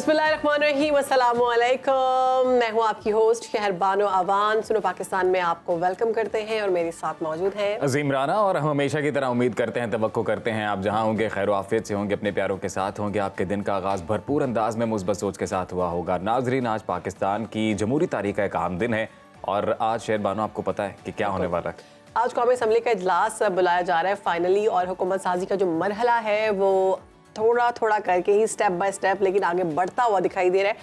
बिस्मिल्लाहिर्रहमानिर्रहीम, अस्सलामु अलैकुम। मैं हूँ आपकी होस्ट शहरबानो अवान। सुनो पाकिस्तान में आपको वेलकम करते हैं और मेरे साथ मौजूद हैं अजीम राना। और हम हमेशा की तरह उम्मीद करते हैं, तवक्को करते हैं आप जहाँ होंगे खैर आफियत से होंगे, अपने प्यारों के साथ होंगे, आपके दिन का आगाज़ भरपूर अंदाज में मुस्बत सोच के साथ हुआ होगा। नाजरीन, आज पाकिस्तान की जमहूरी तारीख का एक अहम दिन है और आज शहरबानो आपको पता है कि क्या होने वाला है। आज कौमी असम्बली का इजलास बुलाया जा रहा है फाइनली, और हुकूमत साजी का जो मरहला है वो थोड़ा थोड़ा करके ही स्टेप बाय स्टेप लेकिन आगे बढ़ता हुआ दिखाई दे रहा है।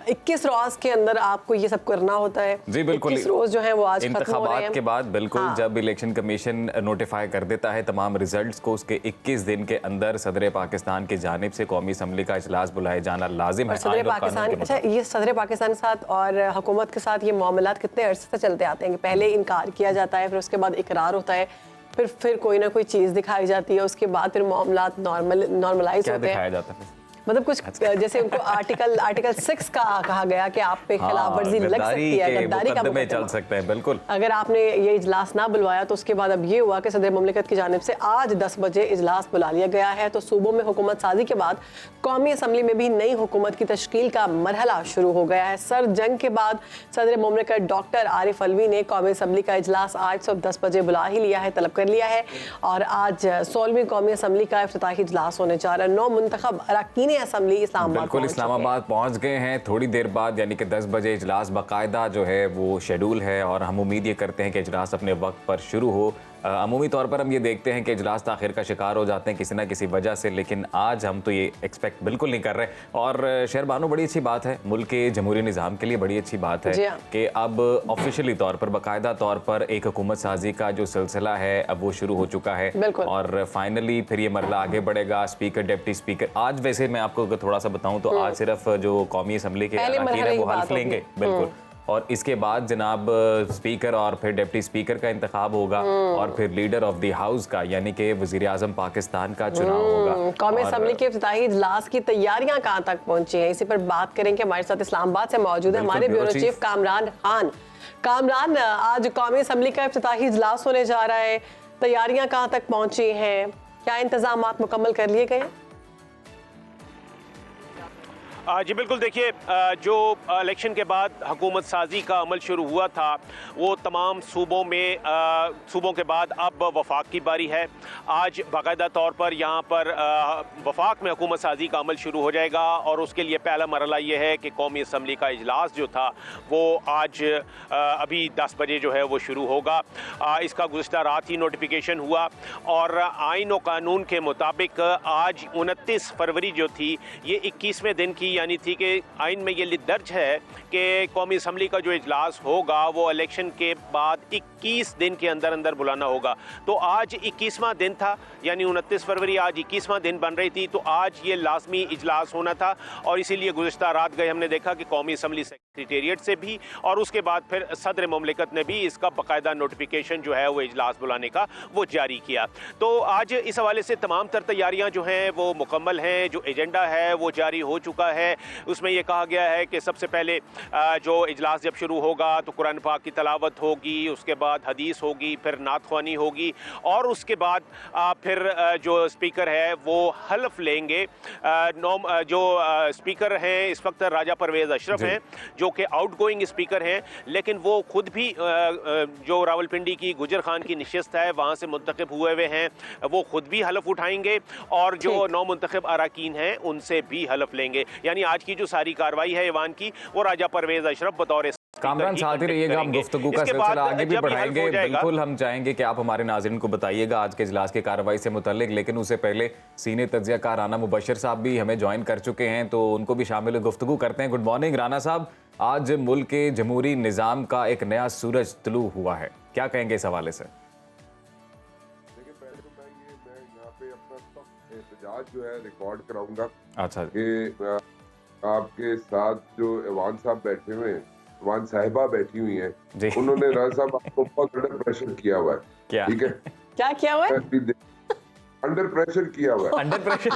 21 रोज के अंदर आपको ये सब करना होता है। जी बिल्कुल, 21 रोज जो है वो आज खत्म हो रहे हैं के बाद बिल्कुल। हाँ। जब इलेक्शन कमीशन नोटिफाई कर देता है तमाम रिजल्ट्स को, उसके 21 दिन के अंदर सदर पाकिस्तान की जानिब से कौमी असम्बली का इजलास बुलाया जाना लाजिम है। सदर पाकिस्तान, अच्छा, ये सदर पाकिस्तान के साथ और हुकूमत के साथ ये मामलात कितने अरसे से चलते आते हैं कि पहले इनकार किया जाता है, फिर उसके बाद इकरार होता है, फिर कोई ना कोई चीज़ दिखाई जाती है, उसके बाद फिर मामलात नॉर्मलाइज होते हैं। दिखाया जाता है मतलब कुछ जैसे उनको आर्टिकल 6 का कहा गया कि आप पे खिलाफ वर्जी लग सकती है, गद्दारी का मुकदमा चल सकता है। बिल्कुल, अगर आपने ये इजलास ना बुलवाया तो उसके बाद अब ये हुआ कि सदर मुमलिकत की जानिब से आज 10 बजे इजलास बुला लिया गया है। तो सूबों में हुकूमत साजी के बाद कौमी असम्बली में भी नई हुकूमत की तश्कील का मरहला शुरू हो गया है। सर जंग के बाद सदर मुमलिकत डॉक्टर आरिफ अलवी ने कौमी असम्बली का इजलास आज सुबह 10 बजे बुला ही लिया है, तलब कर लिया है, और आज 16वीं कौमी असम्बली का इफ्तिताही इजलास होने जा रहा है। 9 मुंतखब अरकान असम्बली इस्लामाबाद पहुंच गए हैं थोड़ी देर बाद, यानी कि 10 बजे इजलास बाकायदा जो है वो शेड्यूल है और हम उम्मीद ये करते हैं कि इजलास अपने वक्त पर शुरू हो। अमूमी तौर पर हम ये देखते हैं कि इजलास ताख़िर का शिकार हो जाते हैं किसी ना किसी वजह से, लेकिन आज हम तो ये एक्सपेक्ट बिल्कुल नहीं कर रहे। और शहरबानो, बड़ी अच्छी बात है, मुल्क के जमहूरी निज़ाम के लिए बड़ी अच्छी बात है कि अब ऑफिशियली तौर पर, बाकायदा तौर पर एक हुकूमत साजी का जो सिलसिला है अब वो शुरू हो चुका है और फाइनली फिर ये मरला आगे बढ़ेगा। स्पीकर, डिप्टी स्पीकर, आज वैसे मैं आपको थोड़ा सा बताऊँ तो आज सिर्फ जो कौमी असम्बली के अरकान है वो हल्फ लेंगे, बिल्कुल, और इसके बाद जनाब स्पीकर और फिर डिप्टी स्पीकर का इंतखाब होगा और फिर लीडर ऑफ द हाउस का यानी कि वजीर आजम पाकिस्तान का चुनाव होगा। कौमी असम्बली के इफ्तिताही इजलास की तैयारियां कहां तक पहुंची हैं, इसी पर बात करेंगे। हमारे साथ इस्लामाबाद से मौजूद है हमारे ब्यूरो चीफ कामरान खान। कामरान, आज कौमी असम्बली का इफ्तिताही इजलास होने जा रहा है, तैयारियां कहां तक पहुंची हैं, क्या इंतजामात मुकम्मल कर लिए गए? जी बिल्कुल, देखिए, जो इलेक्शन के बाद हुकूमत साजी का अमल शुरू हुआ था वो तमाम सूबों में, सूबों के बाद अब वफाक की बारी है। आज बाकायदा तौर पर यहाँ पर वफाक में हुकूमत साजी का अमल शुरू हो जाएगा और उसके लिए पहला मरहला ये है कि कौमी असम्बली का इजलास जो था वो आज अभी 10 बजे जो है वो शुरू होगा। इसका गुज़िश्ता रात ही नोटिफिकेशन हुआ और आइन और कानून के मुताबिक आज 29 फरवरी जो थी ये 21वें दिन की यानी थी कि आइन में ये दर्ज है कि कौमी असम्बली का जो इजलास होगा वो इलेक्शन के बाद 21 दिन के अंदर अंदर बुलाना होगा। तो आज 21वां दिन था, यानी 29 फरवरी आज 21वां दिन बन रही थी, तो आज ये लाजमी इजलास होना था और इसीलिए गुज़िश्ता रात गए हमने देखा कि कौमी असम्बली सेक्रेटेरिएट से भी और उसके बाद फिर सदर मुमलिकत ने भी इसका बाकायदा नोटिफिकेशन जो है वो इजलास बुलाने का वो जारी किया। तो आज इस हवाले से तमाम तर तैयारियाँ जो हैं वो मुकम्मल हैं। जो एजेंडा है वो जारी हो चुका है। उसमें यह कहा गया है कि सबसे पहले जो इजलास जब शुरू होगा तो कुरान पाक की तलावत होगी, उसके बाद हदीस होगी, फिर नात ख्वानी होगी और उसके बाद फिर जो स्पीकर है वो हल्फ लेंगे। जो स्पीकर हैं इस वक्त राजा परवेज़ अशरफ हैं जो कि आउटगोइंग स्पीकर हैं, लेकिन वो खुद भी जो रावलपिंडी की गुजर खान की नशिस्त है वहाँ से मुंतखब हुए हुए हैं, वो खुद भी हल्फ उठाएंगे और जो 9 मुंतखब अरकान हैं उनसे भी हल्फ लेंगे। यानी आज की जो सारी कार्रवाई है ईवान की वो राजा परवेज़ अशरफ बतौर कामरान साथ ही रहिएगा, हम गुफ्तगू का सिलसिला आगे भी बढ़ाएंगे। बिल्कुल, हम चाहेंगे कि आप हमारे नाज़रीन को बताइएगा आज के इजलास की कार्रवाई से मुतल्लिक, लेकिन उससे पहले सीनियर तज्ज़ियाकार राना मुबशर साहब भी हमें ज्वाइन कर चुके हैं तो उनको भी शामिल गुफ्तगू करते हैं। गुड मॉर्निंग राना साहब, आज मुल्क के जमहूरी निज़ाम का एक नया सूरज तुलू हुआ है, क्या कहेंगे इस हवाले से? एहतजाज जो है रिकॉर्ड कराऊंगा। अच्छा, कि आपके साथ जो ऐवान साहब बैठे हुए हैं, ऐवान साहिबा बैठी हुई हैं, उन्होंने राजा साहब आपको बहुत अंडर प्रेशर किया हुआ है। क्या? ठीक है, क्या किया हुआ है? अंडर प्रेशर किया हुआ है। Under pressure.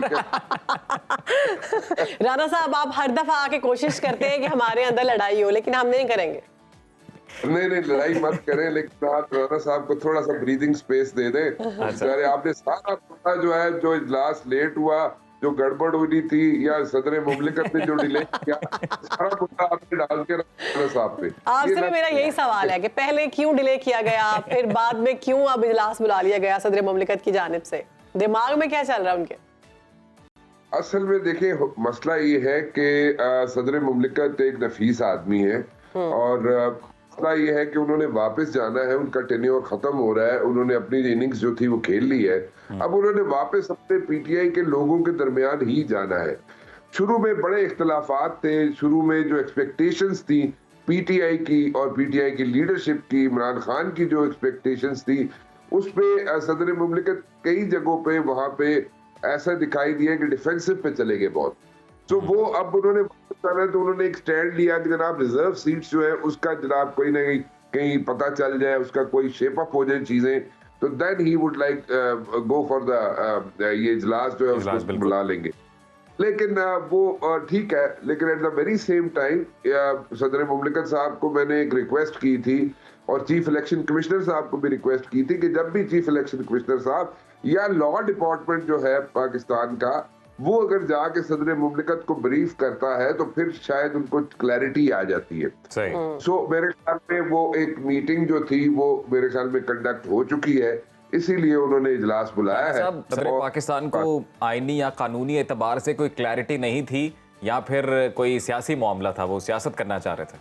राना साहब, आप हर दफा आके कोशिश करते हैं कि हमारे अंदर लड़ाई हो, लेकिन हम नहीं करेंगे। नहीं, लड़ाई मत करें, लेकिन आप राना साहब को थोड़ा सा ब्रीदिंग स्पेस दे दें। आपने सारा जो है जो इजलास लेट हुआ जो गड़बड़ हुई थी या सदर मुमलिकत ने जो डिले किया, सारा मुद्दा आपने डाल के रखा साहब पे। आपसे भी मेरा यही सवाल है कि पहले क्यों डिले किया गया, फिर बाद में क्यों अब इजलास बुला लिया गया सदर मुमलिकत की जानिब से? दिमाग में क्या चल रहा है उनके? असल में देखिए मसला ये है कि सदर मुमलिकत एक नफीस आदमी है और मसला ये है कि उन्होंने वापस जाना है, उनका टेन्योर खत्म हो रहा है, उन्होंने अपनी इनिंग्स जो थी वो खेल ली है, अब उन्होंने वापस अपने पीटीआई के लोगों के दरमियान ही जाना है। शुरू में बड़े इख्तलाफात थे, शुरू में जो एक्सपेक्टेशंस थी पीटीआई की और पीटीआई की लीडरशिप की, इमरान खान की जो एक्सपेक्टेशंस थी उस पे सदर मुमलिकत कई जगहों पे वहां पे ऐसा दिखाई दिया कि डिफेंसिव पे चले गए बहुत। तो वो अब उन्होंने तो उन्होंने एक स्टैंड लिया कि जनाब रिजर्व सीट्स जो है उसका जनाब कोई ना कहीं पता चल जाए, उसका कोई शेप अप हो जाए चीजें, तो then he would like go for the ये इजलास जो है उसको बुला लेंगे। लेकिन वो ठीक है, लेकिन at the very same time सदर मुमलिकत साहब को मैंने एक रिक्वेस्ट की थी और चीफ इलेक्शन कमिश्नर साहब को भी रिक्वेस्ट की थी कि जब भी चीफ इलेक्शन कमिश्नर साहब या लॉ डिपार्टमेंट जो है पाकिस्तान का वो अगर जाके सदर मुमलिकत को ब्रीफ करता है तो फिर शायद उनको क्लैरिटी आ जाती है। सही। सो मेरे ख्याल में वो एक मीटिंग जो थी वो मेरे ख्याल में कंडक्ट हो चुकी है, इसीलिए उन्होंने इजलास बुलाया है। सदर पाकिस्तान को आईनी या कानूनी एतबार से कोई क्लैरिटी नहीं थी या फिर कोई सियासी मामला था, वो सियासत करना चाह रहे थे?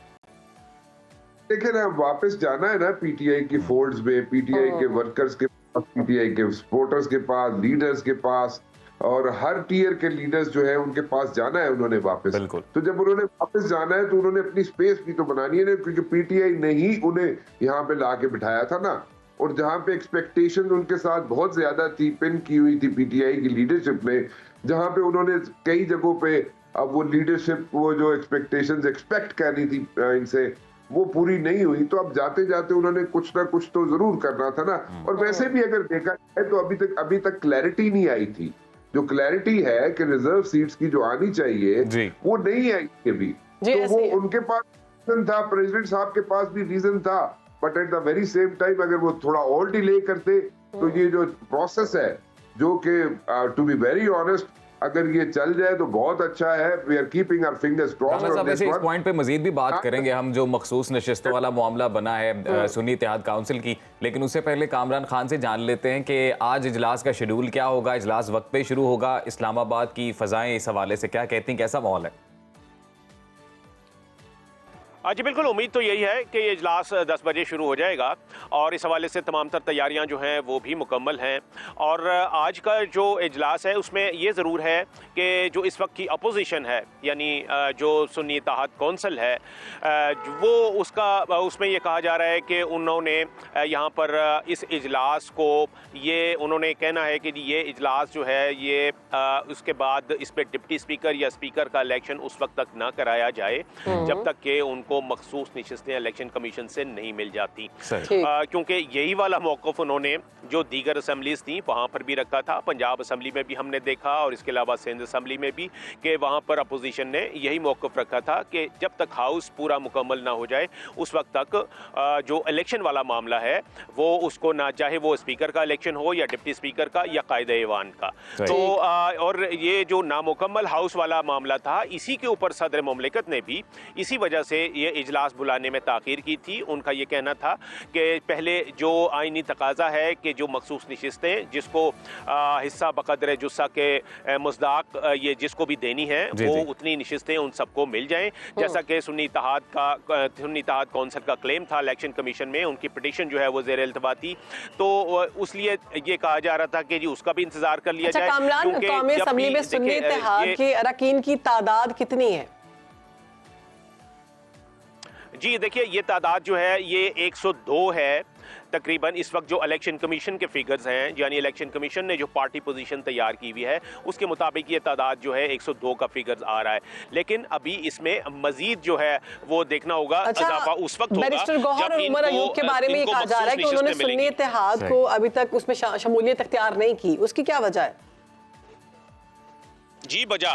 देखिए ना, वापस जाना है ना पीटीआई की फोल्ड्स में, पीटीआई के वर्कर्स के पास, पीटीआई के सपोर्टर्स के पास, लीडर्स के पास, और हर टीयर के लीडर्स जो है उनके पास जाना है उन्होंने वापस। तो जब उन्होंने वापस जाना है तो उन्होंने अपनी स्पेस भी तो बनानी है ना, क्योंकि पीटीआई ने ही उन्हें यहाँ पे ला के बिठाया था ना, और जहाँ पे एक्सपेक्टेशन उनके साथ बहुत ज्यादा थी, पिन की हुई थी पीटीआई की लीडरशिप ने, जहाँ पे उन्होंने कई जगहों पे अब वो लीडरशिप वो जो एक्सपेक्टेशंस एक्सपेक्ट करनी थी इनसे वो पूरी नहीं हुई, तो अब जाते जाते उन्होंने कुछ ना कुछ तो जरूर करना था ना। और वैसे भी अगर देखा जाए तो अभी तक क्लैरिटी नहीं आई थी। जो क्लैरिटी है कि रिजर्व सीट्स की जो आनी चाहिए वो नहीं आई अभी, तो वो उनके पास रीजन था, प्रेसिडेंट साहब के पास भी रीजन था, but at the very same time अगर वो थोड़ा और डिले करते तो ये जो प्रोसेस है जो कि टू बी वेरी ऑनेस्ट अगर ये चल जाए तो बहुत अच्छा है। We are keeping our fingers crossed. इस पॉइंट पे मजीद भी बात करेंगे हम, जो मखसूस नशिस्तों वाला मामला बना है सुन्नी इत्तेहाद काउंसिल की, लेकिन उससे पहले कामरान खान से जान लेते हैं कि आज इजलास का शेड्यूल क्या होगा, इजलास वक्त पे शुरू होगा, इस्लामाबाद की फजाएं इस हवाले से क्या कहती हैं, कैसा माहौल है? जी बिल्कुल, उम्मीद तो यही है कि ये इजलास 10 बजे शुरू हो जाएगा और इस हवाले से तमाम तर तैयारियां जो हैं वो भी मुकम्मल हैं। और आज का जो इजलास है उसमें ये ज़रूर है कि जो इस वक्त की अपोजिशन है, यानी जो सुन्नी इत्तेहाद कौंसिल है, वो उसमें ये कहा जा रहा है कि उन्होंने यहाँ पर इस इजलास को ये उन्होंने कहना है कि ये इजलास जो है ये उसके बाद इस पर डिप्टी स्पीकर या स्पीकर का इलेक्शन उस वक्त तक ना कराया जाए जब तक कि उनको मखसूस नशिस्तें इलेक्शन कमीशन से नहीं मिल जाती, क्योंकि यही वाला मौक़िफ़ उन्होंने जो दीगर असम्बलीज थी वहाँ पर भी रखा था। पंजाब असम्बली में भी हमने देखा और इसके अलावा सिंध असम्बली में भी कि वहाँ पर अपोजिशन ने यही मौक़िफ़ रखा था कि जब तक हाउस पूरा मुकम्मल ना हो जाए उस वक्त तक जो इलेक्शन वाला मामला है वो उसको ना, चाहे वो स्पीकर का इलेक्शन हो या डिप्टी स्पीकर का या कायदे ईवान का। तो और ये जो नामुकम्मल हाउस वाला मामला था, इसी के ऊपर सदर मुमलिकत ने भी इसी वजह से ये इजलास बुलाने में ताख़ीर की थी। उनका ये कहना था कि पहले जो आइनी तकाजा है कि जो मखसूस नशिस्तें जिसको हिस्सा बकदर जुस्सा के मुस्दाक ये जिसको भी देनी है वो उतनी नशिस्तें उन सबको मिल जाएं, जैसा कि सुन्नी इत्तेहाद कौंसिल का क्लेम था इलेक्शन कमीशन में, उनकी पिटीशन जो है वो ज़ेर इल्तवा थी, तो उसलिए ये कहा जा रहा था कि जी उसका भी इंतजार कर लिया जाए। कौमी असम्बली में सुन्नी इत्तेहाद के अरकान की तादाद कितनी है? जी देखिए, ये तादाद जो है ये 102 है तकरीबन इस वक्त जो इलेक्शन कमीशन के फिगर्स हैं, यानी इलेक्शन कमीशन ने जो पार्टी पोजीशन तैयार की हुई है उसके मुताबिक ये तादाद जो है 102 का फिगर्स आ रहा है, लेकिन अभी इसमें मजीद जो है वो देखना होगा। इजाफा उस वक्त होगा बैरिस्टर गौहर और उमर अयूब के बारे में ये कहा जा रहा है कि उन्होंने सुन्नी इत्तेहाद को अभी तक उसमें शमूलियत अख्तियार नहीं की, उसकी क्या वजह है? जी बजा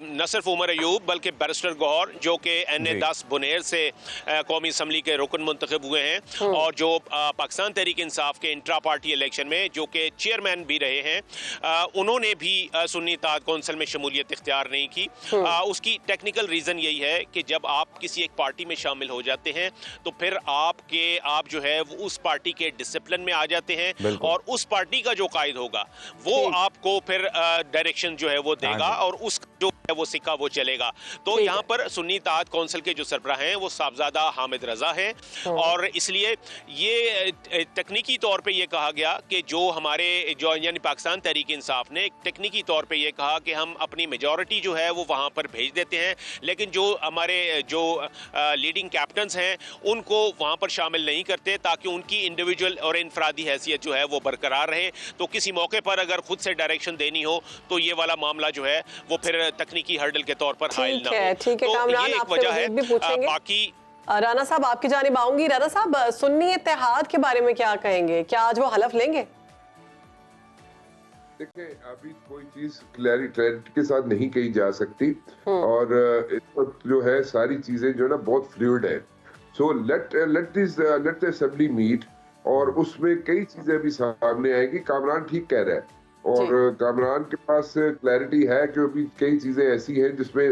न सिर्फ उमर अयूब बल्कि बैरिस्टर गौहर जो कि NA-10 बुनेर से कौमी असम्बली के रुकन मुंतखब हुए हैं और जो पाकिस्तान तहरीक इंसाफ के इंट्रा पार्टी इलेक्शन में जो कि चेयरमैन भी रहे हैं, उन्होंने भी सुन्नी इत्तेहाद कौंसिल में शमूलियत इख्तियार नहीं की। उसकी टेक्निकल रीज़न यही है कि जब आप किसी एक पार्टी में शामिल हो जाते हैं तो फिर आप जो है वो उस पार्टी के डिसिप्लिन में आ जाते हैं और उस पार्टी का जो कायद होगा वो आपको फिर डायरेक्शन जो है वो देगा और उस जो है वो सिक्का वो चलेगा। तो यहाँ पर सुन्नी इत्तेहाद कौंसिल के जो सरबराह हैं वो साहबजादा हामिद रजा हैं और इसलिए ये तकनीकी तौर पे ये कहा गया कि जो हमारे जो यानी पाकिस्तान तहरीक इंसाफ ने तकनीकी तौर पे ये कहा कि हम अपनी मेजॉरिटी जो है वो वहाँ पर भेज देते हैं, लेकिन जो हमारे जो लीडिंग कैप्टन्स हैं उनको वहाँ पर शामिल नहीं करते ताकि उनकी इंडिविजुअल और इनफरादी हैसियत जो है वो बरकरार रहे। तो किसी मौके पर अगर खुद से डायरेक्शन देनी हो तो ये वाला मामला जो है वो फिर तकनीकी हर्डल के तौर पर हाइल ना हो। ठीक है कामरान, ये एक वजह है। बाकी राना साहब आपकी जानिब आऊंगी। राना साहब, सुन्नी इत्तेहाद के बारे में क्या कहेंगे? क्या आज वो हलफ लेंगे? देखिए, अभी कोई चीज क्लैरिटी के साथ नहीं कही जा सकती और इस वक्त जो है सारी चीजें जो है ना बहुत फ्लूइड है। So let the assembly meet और उसमें कई चीजें अभी सामने आएगी। कामरान ठीक कह रहा है और कामरान के पास क्लैरिटी है कि अभी कई चीजें ऐसी हैं जिसमें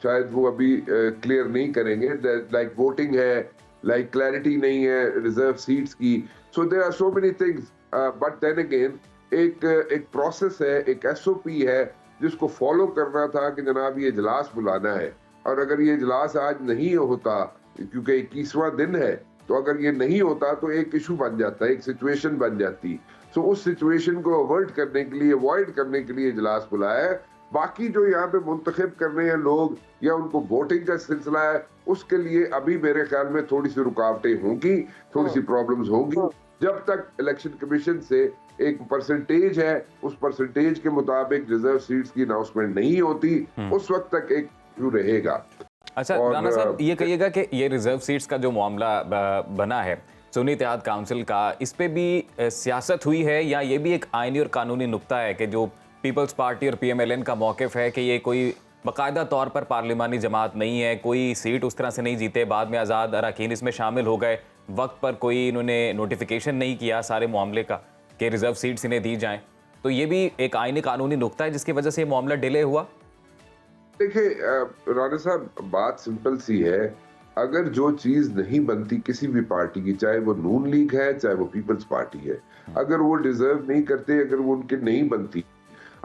शायद वो अभी क्लियर नहीं करेंगे, लाइक वोटिंग है, लाइक क्लैरिटी नहीं है रिजर्व सीट्स की। So there are so many things, but then again एक प्रोसेस है, एक SOP है जिसको फॉलो करना था कि जनाब ये इजलास बुलाना है और अगर ये इजलास आज नहीं होता क्योंकि 21वां दिन है तो अगर ये नहीं होता तो एक इशू बन जाता, एक सिचुएशन बन जाती। सो उस सिचुएशन को अवॉइड करने के लिए, अवॉइड करने के लिए इजलास बुलाया है। बाकी जो यहाँ पे मुंतखब करने हैं लोग या उनको वोटिंग का सिलसिला है उसके लिए अभी मेरे ख्याल में थोड़ी सी रुकावटें होंगी, थोड़ी सी प्रॉब्लम्स होंगी। जब तक इलेक्शन कमीशन से एक परसेंटेज है उस परसेंटेज के मुताबिक रिजर्व सीट्स की अनाउंसमेंट नहीं होती उस वक्त तक एक इशू रहेगा। अच्छा राना साहब, ये कहिएगा कि ये रिजर्व सीट्स का जो मामला बना है सुन्नी इत्तेहाद काउंसिल का, इस पे भी सियासत हुई है या ये भी एक आईनी और कानूनी नुक्ता है कि जो पीपल्स पार्टी और PMLN का मौक़िफ़ है कि ये कोई बाकायदा तौर पर पार्लिमानी जमात नहीं है, कोई सीट उस तरह से नहीं जीते, बाद में आज़ाद अरकान इसमें शामिल हो गए, वक्त पर कोई इन्होंने नोटिफिकेशन नहीं किया सारे मामले का कि रिजर्व सीट्स इन्हें दी जाएं, तो ये भी एक आईनी कानूनी नुक्ता है जिसकी वजह से ये मामला डिले हुआ? देखिए राना साहब, बात सिंपल सी है, अगर जो चीज नहीं बनती किसी भी पार्टी की, चाहे वो नून लीग है चाहे वो पीपल्स पार्टी है, अगर वो डिजर्व नहीं करते, अगर वो उनके नहीं बनती,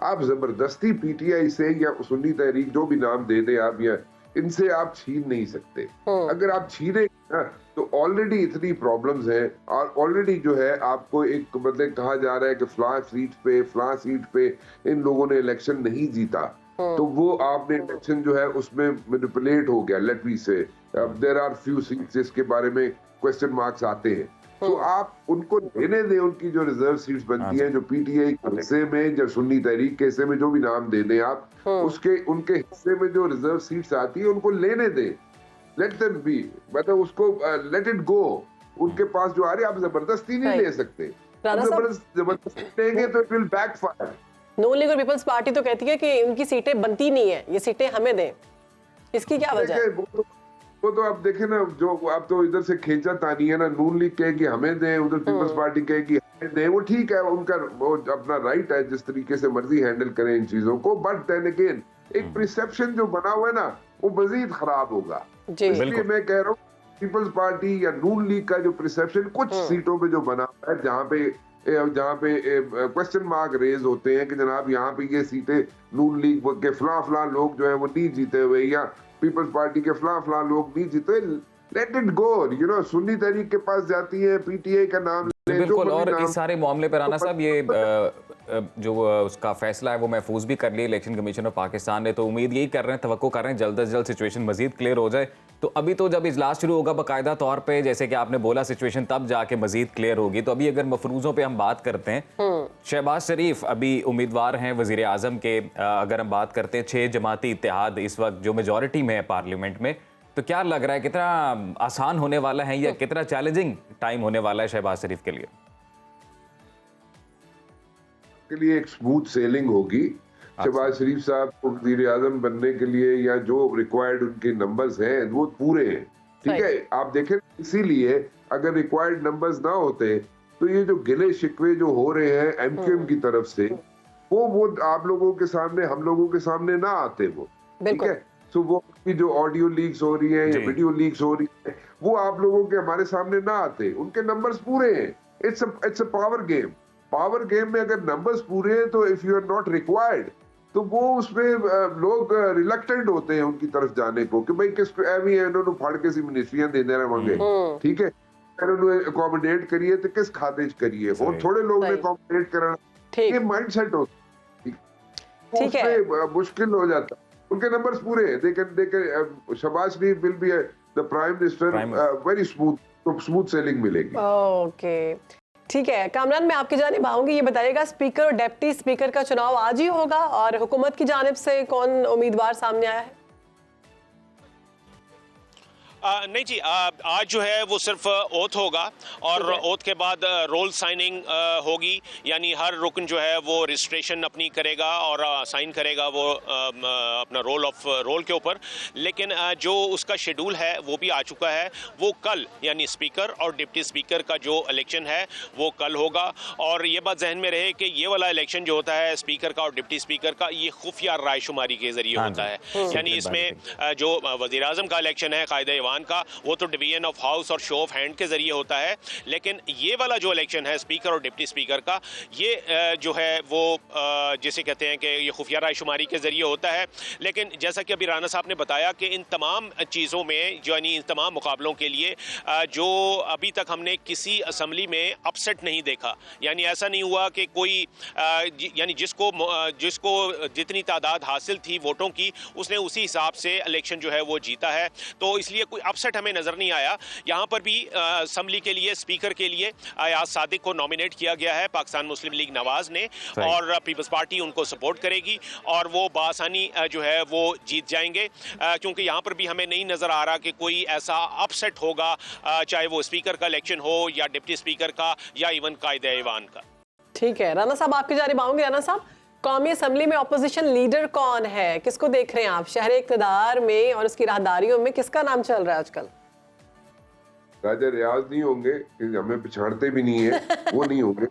आप जबरदस्ती PTI से या सुन्नी तहरीक जो भी नाम दे दे आप, या इनसे आप छीन नहीं सकते। अगर आप छीने ना तो ऑलरेडी इतनी प्रॉब्लम्स हैं और ऑलरेडी जो है आपको एक मतलब कहा जा रहा है कि फलां सीट पे इन लोगों ने इलेक्शन नहीं जीता, तो वो आपने इलेक्शन जो है उसमें मैनिपुलेट हो गया। लेट मी से देयर आर फ्यू सीट्स जिसके बारे में क्वेश्चन मार्क्स आते हैं, तो आप उनको लेने दें उनकी जो रिजर्व सीट्स बनती हैं, जो PTI के हिस्से में, जो सुन्नी तहरीक के हिस्से में, जो भी नाम दे दें आप, उसके उनके हिस्से में जो रिजर्व सीट्स आती है उनको लेने दें। लेट देम बी, मतलब उसको लेट इट गो। उनके पास जो आ रही है आप जबरदस्ती नहीं ले सकते, जबरदस्ती लेंगे तो it will backfire. Noon league और पीपल्स पार्टी तो कहती है कि उनकी सीटें बनती नहीं है, ये सीटें हमें दें, इसकी क्या वजह है? वो तो आप देखें ना, जो आप तो इधर से खींचा तानी है ना, नून लीग कहेगी हमें दें, उधर पीपल्स पार्टी कहेगी हमें दें, वो ठीक है, उनका वो अपना राइट है, जिस तरीके से मर्जी हैंडल करें इन चीजों को, बट देन अगेन एक परसेप्शन जो बना हुआ है ना वो मजीद खराब होगा। इसलिए मैं कह रहा हूँ पीपल्स पार्टी या नून लीग का जो परसेप्शन कुछ सीटों पे जो बना हुआ है, जहाँ पे क्वेश्चन मार्क रेज होते हैं कि जनाब यहाँ पे ये सीटें नून लीग के फला लोग जो है वो नहीं जीते हुए, या पीपल्स पार्टी के फला लोग नहीं जीते, let it go, you know, Sunni Tehreek के पास जाती है, PTI का नाम बिल्कुल। और इस सारे मामले पर राना साहब ये जो उसका फैसला है वो महफूज भी कर लिया इलेक्शन कमीशन ऑफ पाकिस्तान ने, तो उम्मीद यही कर रहे हैं, तवक्को कर रहे हैं जल्द से जल्द सिचुएशन मजीद क्लियर हो जाए। तो अभी तो जब इजलास शुरू होगा बाकायदा तौर पे, जैसे कि आपने बोला, सिचुएशन तब जाके मजीद क्लियर होगी। तो अभी अगर मफरूजों पे हम बात करते हैं, शहबाज शरीफ अभी उम्मीदवार हैं वजीर आजम के, अगर हम बात करते हैं 6 जमाती इत्तेहाद इस वक्त जो मेजॉरिटी में है पार्लियामेंट में, तो क्या लग रहा है कितना आसान होने वाला है या कितना चैलेंजिंग टाइम होने वाला है शहबाज शरीफ के लिए? एक स्मूथ सेलिंग होगी, शहबाज शरीफ साहब को वजीर आजम बनने के लिए या जो रिक्वायर्ड उनके नंबर्स हैं वो पूरे हैं, ठीक है। आप देखें, इसीलिए अगर रिक्वायर्ड नंबर्स ना होते तो ये जो गिले शिकवे जो हो रहे हैं एमक्यूएम की तरफ से वो आप लोगों के सामने, हम लोगों के सामने ना आते वो, ठीक है। तो वो की जो ऑडियो लीक्स हो रही है या वीडियो लीक्स हो रही है वो आप लोगों के हमारे सामने ना आते, उनके नंबर्स पूरे हैं। It's a power game. Power game में अगर नंबर्स पूरे हैं तो if you are not required तो वो उसमें लोग रिलक्टेंट होते हैं उनकी तरफ जाने को कि भाई किस एवी है, इन्होंने फाड़ के सी मिनिस्ट्रियां दे देना मांगे, ठीक है, इन्होंने अकोमोडेट करिए तो किस खाते करिए, और थोड़े लोग ने अकोमोडेट करना, ये माइंडसेट होता है, उसमें मुश्किल हो जाता। उनके नंबर्स पूरे हैं, देखें Shahbaz Sharif will be the prime minister, very smooth sailing मिलेगी। ओके, ठीक है। कामरान, मैं आपकी जानिब आऊंगी, ये बताइएगा स्पीकर और डिप्टी स्पीकर का चुनाव आज ही होगा और हुकूमत की जानिब से कौन उम्मीदवार सामने आया है? नहीं जी, आज जो है वो सिर्फ ओथ होगा और ओथ के बाद रोल साइनिंग होगी, यानी हर रुकन जो है वो रजिस्ट्रेशन अपनी करेगा और साइन करेगा वो अपना रोल के ऊपर। लेकिन जो उसका शेड्यूल है वो भी आ चुका है, वो कल, यानी स्पीकर और डिप्टी स्पीकर का जो इलेक्शन है वो कल होगा। और ये बात जहन में रहे कि ये वाला इलेक्शन जो होता है स्पीकर का और डिप्टी स्पीकर का, ये खुफिया रायशुमारी के जरिए होता है, यानी इसमें जो वज़ीर आज़म का इलेक्शन है कायदे का, वो तो डिवीजन ऑफ हाउस और शो ऑफ हैंड के जरिए होता है। लेकिन ये वाला जो इलेक्शन है स्पीकर और डिप्टी स्पीकर का, ये जो है वो जिसे कहते हैं कि ये खुफिया रायशुमारी के जरिए होता है। लेकिन जैसा कि अभी राना साहब ने बताया कि इन तमाम चीज़ों में, यानी इन तमाम मुकाबलों के लिए जो अभी तक हमने किसी असम्बली में अपसेट नहीं देखा, यानी ऐसा नहीं हुआ कि कोई यानी जिसको जितनी तादाद हासिल थी वोटों की, उसने उसी हिसाब से इलेक्शन जो है वो जीता है। तो इसलिए कोई अपसेट हमें नजर नहीं आया। यहाँ पर भी असेंबली के लिए, स्पीकर के लिए अयाज सादिक को नॉमिनेट किया गया है पाकिस्तान मुस्लिम लीग नवाज ने, और पीपल्स पार्टी उनको सपोर्ट करेगी और वो बासानी जो है वो जीत जाएंगे, क्योंकि यहाँ पर भी हमें नहीं नजर आ रहा कि कोई ऐसा अपसेट होगा, चाहे वो स्पीकर का इलेक्शन हो या डिप्टी स्पीकर का या इवन कायदे ऐवान का। ठीक है, राना साहब आपकी जानिब आऊंगी। राना साहब, कौमी असम्बली में अपोजिशन लीडर कौन है, किसको देख रहे हैं आप शहर इक़्तिदार में और उसकी राहदारियों में, किसका नाम चल रहा है आजकल? राजा रियाज नहीं होंगे, हमें पछाड़ते भी नहीं है, वो नहीं होंगे।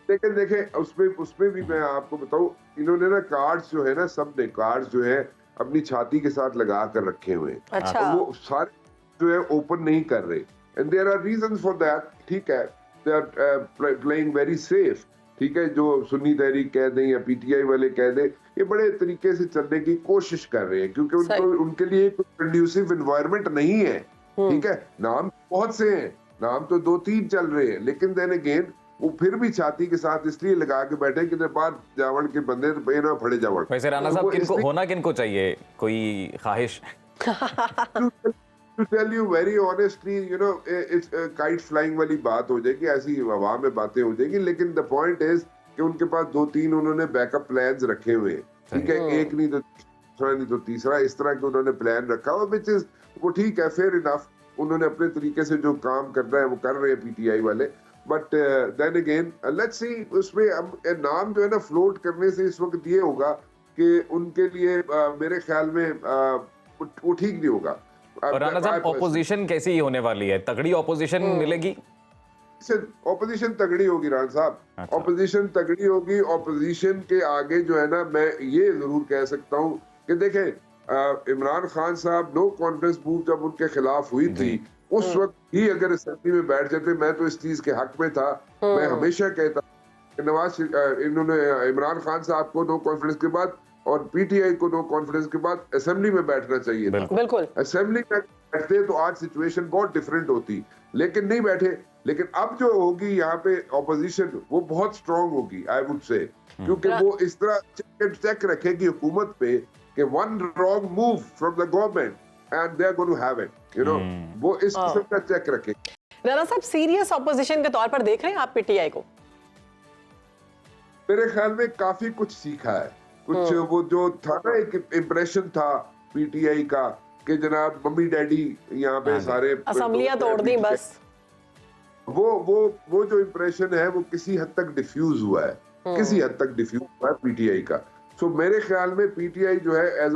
लेकिन देखें उसमें भी मैं आपको बताऊं, इन्होंने ना कार्ड्स जो है ना, सब ने कार्ड्स जो है अपनी छाती के साथ लगा कर रखे हुए हैं। अच्छा। तो वो सारे जो है ओपन नहीं कर रहे, and there are reasons for that, ठीक है। They are playing very safe, ठीक है। जो सुन्नी तहरीक कह दें या पीटीआई वाले कह दें, ये बड़े तरीके से चलने की कोशिश कर रहे हैं, क्योंकि उनके लिए कोई कंड्यूसिव एनवायरनमेंट नहीं है, ठीक है। नाम बहुत से हैं, नाम तो 2-3 चल रहे हैं, लेकिन देन अगेन वो फिर भी छाती के साथ इसलिए लगा के बैठे कि बाहर जावड़ के बंदे ना फड़े जावड़। वैसे राना साहब, किनको होना किनको चाहिए, कोई ख्वाहिश? To tell you very honestly, you know, it's kite flying वाली बात हो जाएगी, ऐसी हवा में बातें हो जाएगी, लेकिन the point is कि उनके पास 2-3 उन्होंने बैकअप प्लान्स रखे हुए हैं, ठीक है। एक नहीं तो दूसरा, नहीं तो तीसरा, इस तरह के उन्होंने प्लान रखा हुआ, which is वो ठीक है, फेयर इनफ। उन्होंने अपने तरीके से जो काम करना है वो कर रहे हैं पीटीआई वाले, but then again let's see, उसमें नाम जो है ना फ्लोट करने से इस वक्त ये होगा कि उनके लिए मेरे ख्याल में वो ठीक नहीं होगा। और राना साहब, ऑपोजिशन कैसी होने वाली है? तगड़ी ऑपोजिशन मिलेगी? ऑपोजिशन तगड़ी होगी राना साहब, ऑपोजिशन तगड़ी होगी। ऑपोजिशन के आगे जो है ना, मैं ये जरूर कह सकता हूँ कि देखें, इमरान खान साहब नो कॉन्फ्रेंस मूव जब उनके खिलाफ हुई थी, उस वक्त ही अगर असेंबली में बैठ जाते, मैं तो इस चीज के हक में था। मैं हमेशा कहता इन्होंने इमरान खान साहब को नो कॉन्फ्रेंस के बाद और पीटीआई को नो कॉन्फिडेंस के बाद असेंबली में बैठना चाहिए था। बिल्कुल। असेंबली में बैठते तो आज सिचुएशन बहुत डिफरेंट होती, लेकिन नहीं बैठे। लेकिन अब जो होगी यहाँ पे ऑपोजिशन, वो बहुत स्ट्रांग होगी, आई वुड से, क्योंकि वो इस तरह चेक रखेगी हुकूमत पे कि one wrong move from the government and they are going to have it, you know, वो इस किस्म का चेक रखे। राना साहब, सीरियस ऑपोजिशन के तौर पर देख रहे हैं आप पीटीआई को? मेरे ख्याल में काफी कुछ सीखा है, कुछ वो जो था ना, एक इम्प्रेशन था पीटीआई का कि जनाब मम्मी डैडी यहाँ पे सारे असेंबलियां तोड़ दी बस, वो जो इम्प्रेशन है वो किसी हद तक डिफ्यूज हुआ है। किसी हद तक डिफ्यूज हुआ है पीटीआई का। सो मेरे ख्याल में पीटीआई जो है एज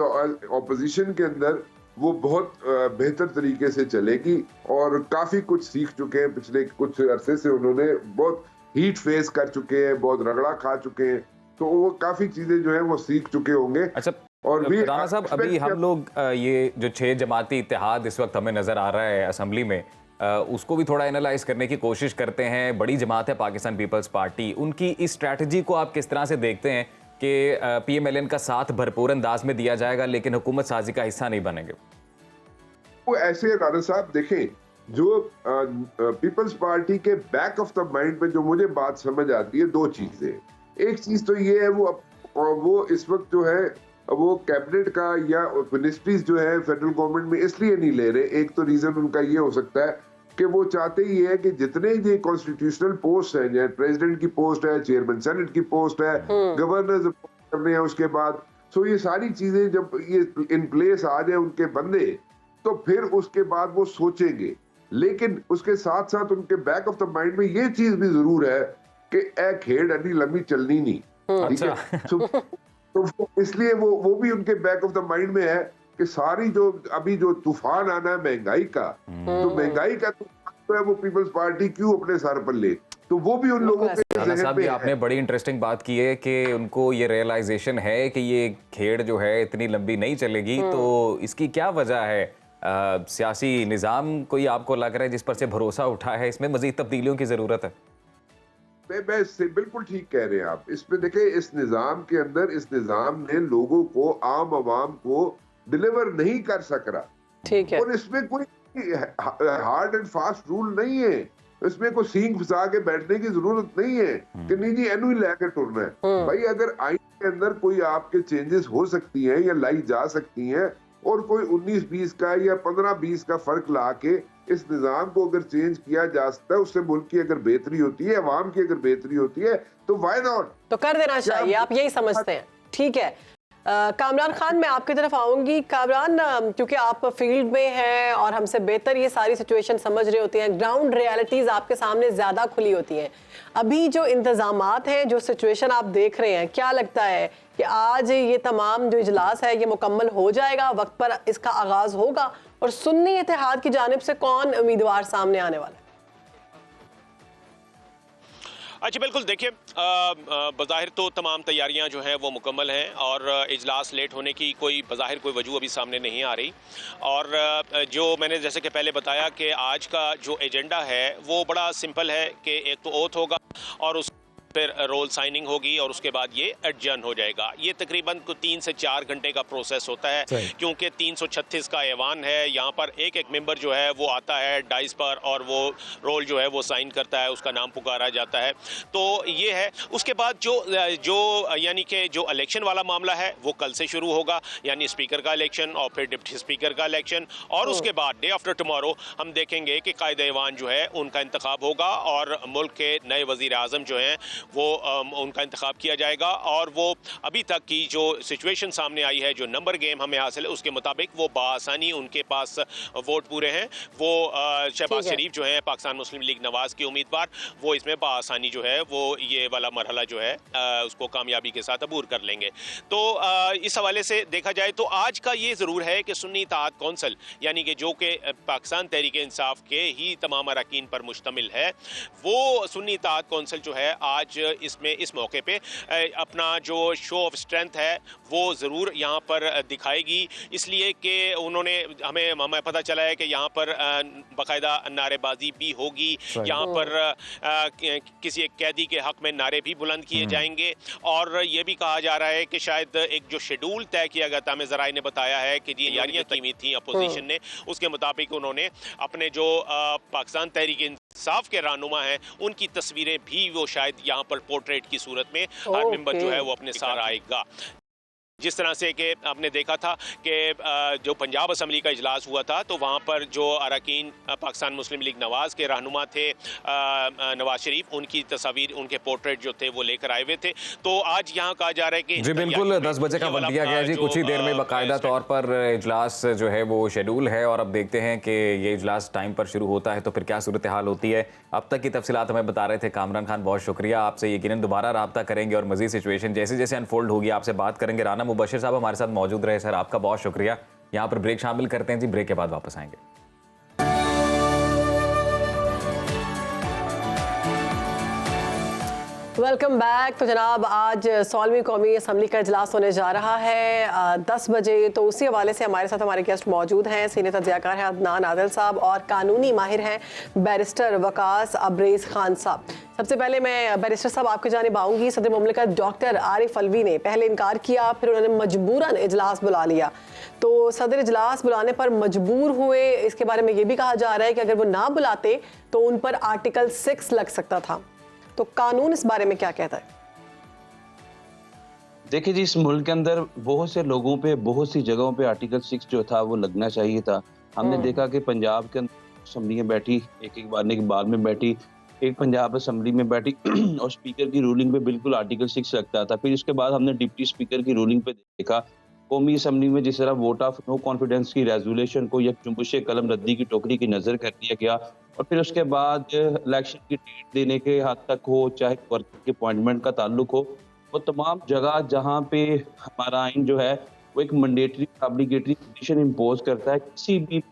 ऑपोजिशन के अंदर वो बहुत बेहतर तरीके से चलेगी और काफी कुछ सीख चुके हैं। पिछले कुछ अरसे से उन्होंने बहुत हीट फेस कर चुके हैं, बहुत रगड़ा खा चुके हैं, तो वो काफी चीजें जो है वो सीख चुके होंगे। अच्छा, और भी राणा साहब, अभी हम लोग ये जो 6 जमाती इत्तेहाद इस वक्त हमें नजर आ रहा है असेंबली में, उसको भी थोड़ा एनालाइज करने की कोशिश करते हैं। बड़ी जमात है पाकिस्तान पीपल्स पार्टी, उनकी इस स्ट्रैटेजी को आप किस तरह से देखते हैं कि पीएमएलएन का साथ भरपूर अंदाज में दिया जाएगा लेकिन हुकूमत साजी का हिस्सा नहीं बनेंगे? वो ऐसे राणा साहब देखें, जो पीपल्स पार्टी के बैक ऑफ द माइंड में जो मुझे बात समझ आती है, दो चीजें। एक चीज तो ये है वो इस वक्त जो है वो कैबिनेट का या मिनिस्ट्रीज जो है फेडरल गवर्नमेंट में इसलिए नहीं ले रहे। एक तो रीजन उनका ये हो सकता है कि वो चाहते ही है कि जितने ये कॉन्स्टिट्यूशनल पोस्ट है, जैसे प्रेसिडेंट की पोस्ट है, चेयरमैन सेनेट की पोस्ट है, गवर्नर करने हैं उसके बाद, सो ये सारी चीजें जब ये इन प्लेस आ जाए उनके बंदे, तो फिर उसके बाद वो सोचेंगे। लेकिन उसके साथ साथ उनके बैक ऑफ द माइंड में ये चीज भी जरूर है कि ए खेड़ अभी लंबी चलनी नहीं, ठीक है। तो इसलिए वो भी उनके बैक ऑफ द माइंड में है कि सारी जो अभी जो तूफान आना है महंगाई का, तो महंगाई का तो है वो पीपल्स पार्टी क्यों अपने सर पर ले, तो वो भी उन लोगों के साहब भी आपने बड़ी इंटरेस्टिंग बात की है कि उनको ये रियलाइजेशन है कि ये खेड़ जो है इतनी लंबी नहीं चलेगी। तो इसकी क्या वजह है? सियासी निज़ाम कोई आपको लग रहा है जिस पर से भरोसा उठा है, इसमें मजीद तब्दीलियों की जरूरत है? बिल्कुल ठीक कह रहे हैं आप। इसमें देखें, इस निजाम के अंदर इस निजाम ने लोगों को, आम आवाम को डिलीवर नहीं कर सक रहा, ठीक है। और इसमें कोई हार्ड एंड फास्ट रूल नहीं है, इसमें कोई सींग फंसा के बैठने की जरूरत नहीं है कि नहीं जी एनु ही लेके टुरना है। भाई अगर आइन के अंदर कोई आपके चेंजेस हो सकती हैं या लाई जा सकती हैं, और कोई 19-20 का या 15-20 का फर्क ला के इस निजाम को अगर चेंज किया जा सकता है, उससे मुल्क की अगर बेहतरी होती है, अवाम की अगर बेहतरी होती है, तो व्हाई नॉट, तो कर देना चाहिए। आप यही समझते हैं, ठीक है। कामरान खान, मैं आपकी तरफ आऊंगी। कामरान, क्योंकि आप फील्ड में हैं और हमसे बेहतर ये सारी सिचुएशन समझ रहे होते हैं, ग्राउंड रियलिटीज आपके सामने ज्यादा खुली होती हैं। अभी जो इंतजामात हैं, जो सिचुएशन आप देख रहे हैं, क्या लगता है कि आज ये तमाम जो इजलास है ये मुकम्मल हो जाएगा, वक्त पर इसका आगाज होगा, और सुन्नी इत्तेहाद की जानिब से कौन उम्मीदवार सामने आने वाला है? अच्छा, बिल्कुल देखिए, बज़ाहिर तो तमाम तैयारियां जो हैं वो मुकम्मल हैं और इजलास लेट होने की कोई बज़ाहिर कोई वजह अभी सामने नहीं आ रही। और जो मैंने जैसे कि पहले बताया कि आज का जो एजेंडा है वो बड़ा सिंपल है कि एक तो ओथ होगा और उस फिर रोल साइनिंग होगी और उसके बाद ये एडजर्न हो जाएगा। ये तकरीबन 3 से 4 घंटे का प्रोसेस होता है, क्योंकि 336 का ऐवान है। यहाँ पर एक एक मेंबर जो है वो आता है डाइस पर और वो रोल जो है वो साइन करता है, उसका नाम पुकारा जाता है। तो ये है। उसके बाद जो यानी कि जो इलेक्शन वाला मामला है वो कल से शुरू होगा, यानी स्पीकर का इलेक्शन और फिर डिप्टी स्पीकर का इलेक्शन, और उसके बाद डे आफ्टर टुमारो हम देखेंगे कि कायदे ऐवान जो है उनका इंतखाब होगा और मुल्क के नए वज़ीर आज़म जो हैं वो उनका इंतखाब किया जाएगा। और वो अभी तक की जो सिचुएशन सामने आई है, जो नंबर गेम हमें हासिल है, उसके मुताबिक वो बासानी उनके पास वोट पूरे हैं। वो शहबाज शरीफ जो है पाकिस्तान मुस्लिम लीग नवाज के उम्मीदवार, वो इसमें बासानी जो है वो ये वाला मरहला जो है उसको कामयाबी के साथ अबूर कर लेंगे। तो इस हवाले से देखा जाए तो आज का ये ज़रूर है कि सुन्नी इत्तेहाद कौंसिल, यानी कि जो कि पाकिस्तान तहरीक इंसाफ के ही तमाम अरकान पर मुश्तमिल है, वो सुन्नी इत्तेहाद कौंसिल जो है आज इसमें इस मौके पे अपना जो शो ऑफ स्ट्रेंथ है वो ज़रूर यहाँ पर दिखाएगी, इसलिए कि उन्होंने हमें पता चला है कि यहाँ पर बाकायदा नारेबाजी भी होगी। यहाँ पर किसी एक कैदी के हक में नारे भी बुलंद किए जाएंगे, और ये भी कहा जा रहा है कि शायद एक जो शेड्यूल तय किया गया था, हमें ज़राए ने बताया है कि ये तैयारियाँ की थी अपोजिशन ने, उसके मुताबिक उन्होंने अपने जो पाकिस्तान तहरीक इंसाफ के रहनुमा हैं उनकी तस्वीरें भी वो शायद यहाँ पर पोर्ट्रेट की सूरत में हर मेंबर जो है वो अपने साथ आएगा। जिस तरह से कि आपने देखा था कि जो पंजाब असम्बली का इजलास हुआ था तो वहाँ पर जो अरकान पाकिस्तान मुस्लिम लीग नवाज़ के रहनुमा थे नवाज शरीफ, उनकी तस्वीर, उनके पोर्ट्रेट जो थे वो लेकर आए हुए थे। तो आज यहाँ कहा जा रहा है कि जी बिल्कुल 10 बजे का वक्त दिया गया है जी, कुछ ही देर में बाकायदा तौर पर इजलास जो है वो शेड्यूल है और अब देखते हैं कि ये इजलास टाइम पर शुरू होता है तो फिर क्या सूरत हाल होती है। अब तक की तफसीलात हमें बता रहे थे कामरान खान, बहुत शुक्रिया। आपसे यकीनन दोबारा रब्ता करेंगे और मजीद सिचुएशन जैसे जैसे अनफोल्ड होगी आपसे बात करेंगे। राना मुबशिर साहब हमारे साथ मौजूद रहे, सर आपका बहुत शुक्रिया। यहाँ पर ब्रेक शामिल करते हैं जी, ब्रेक के बाद वापस आएंगे। Welcome back. तो जनाब आज 16वीं कौमी असम्बली का इजलास होने जा रहा है 10 बजे। तो उसी हवाले से हमारे साथ हमारे गेस्ट मौजूद हैं। सीनियर तज्ज़ियाकार हैं अदनान आदिल साहब और कानूनी माहिर हैं बैरिस्टर वकास अब्रेज़ खान साहब। सबसे पहले मैं बैरिस्टर साहब आपकी जानिब आऊँगी। सदर मुमलिकत डॉक्टर आरिफ अलवी ने पहले इनकार किया, फिर उन्होंने मजबूरन इजलास बुला लिया। तो सदर इजलास बुलाने पर मजबूर हुए। इसके बारे में ये भी कहा जा रहा है कि अगर वो ना बुलाते तो उन पर आर्टिकल 6 लग सकता था। तो कानून इस बारे में क्या कहता है? देखिए जी, इस मुल्क के अंदर बहुत से लोगों पे बहुत सी जगहों पे आर्टिकल 6 जो था वो लगना चाहिए था। हमने देखा कि पंजाब के अंदर असम्बली में बैठी, एक बारने के बाद में बैठी, एक पंजाब असम्बली में बैठी और स्पीकर की रूलिंग पे बिल्कुल आर्टिकल 6 लगता था। फिर उसके बाद हमने डिप्टी स्पीकर की रूलिंग पे देखा कौमी असम्बली में जिस तरह वोट ऑफ नो कॉन्फिडेंस की रेजोल्यूशन को एक जुम्बुश कलम रद्दी की टोकरी की नज़र कर दिया गया और फिर उसके बाद इलेक्शन की डेट देने के हद तक हो, चाहे वर्कर के अपॉइंटमेंट का ताल्लुक हो, वो तमाम जगह जहाँ पे हमारा आइन जो है वो एक मैंडेटरी ऑब्लिगेटरी कंडीशन इम्पोज करता है किसी भी